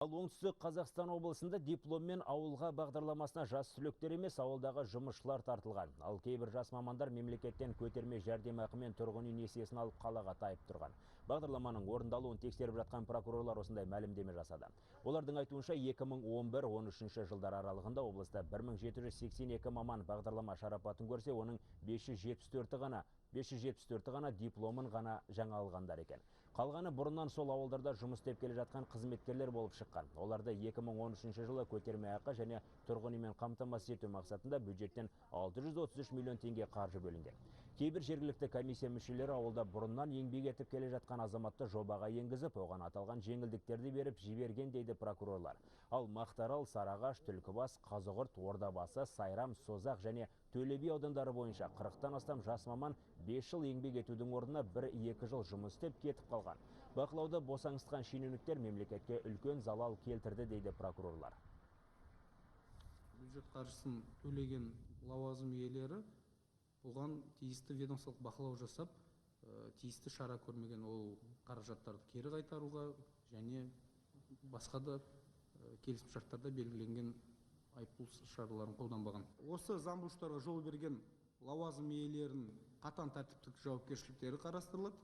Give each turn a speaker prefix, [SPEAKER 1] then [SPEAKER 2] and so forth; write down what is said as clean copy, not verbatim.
[SPEAKER 1] Ал оңтүстік Қазақстан облысында дипломмен ауылға бағдарламасына жас түлектер емес, ауылдағы жұмысшылар тартылған. Ал кейбір жас мамандар мемлекеттен көтерме жәрдемақы мен тұрғын үй несиесін алып қалаға тайып тұрған. Бағдарламаның орындалуын тексеріп жатқан прокурорлар осындай мәлімдеме жасады. Олардың айтуынша 2011-13 жылдар аралығында облыста 1782 маман бағдарлама шарапатын көрсе, оның 574 ғана дипломын ғана жаңа алғандар екен. Қалғаны бұрыннан сол ауылдарда жұмыс істеп келе жатқан қызметкерлер болып шыққан. Оларды 2013 жылы көтерме ақы және тұрғын үймен қамтамасыз ету мақсатында бюджеттен 633 миллион теңге қаржы бөлінген. Кейбір жергілікті комиссия мүшелері ауылда бұрыннан еңбек етіп келе жатқан азаматты жобаға енгізіп, оған аталған жеңілдіктерді беріп жіберген дейді прокурорлар. Ал Мақтарал, Сарыағаш, Түлкібас, Қазығұрт, Ордабасы, Сайрам, Созақ және Төле би аудандары бойынша 40-тан астам жас маман 5 жыл еңбек етудің орнына 1-2 жыл жұмыс істеп кетіп қалған. Бақылауды босаңсытқан шенеуніктер мемлекетке үлкен залал келтірді дейді прокурорлар.
[SPEAKER 2] Бюджет қаржысын төлеген лауазым иелері бұған тиісті ведомстволық бақылау жасап, тиісті шара көрмеген, ол қаражаттарды кері қайтаруға және басқа да келісімшарттарда белгіленген айыппұл шараларын қолданбаған. Осы заңбұзушылықтарға жол берген лауазым иелерінің қатаң тәртіптік жауапкершіліктері қарастырылады.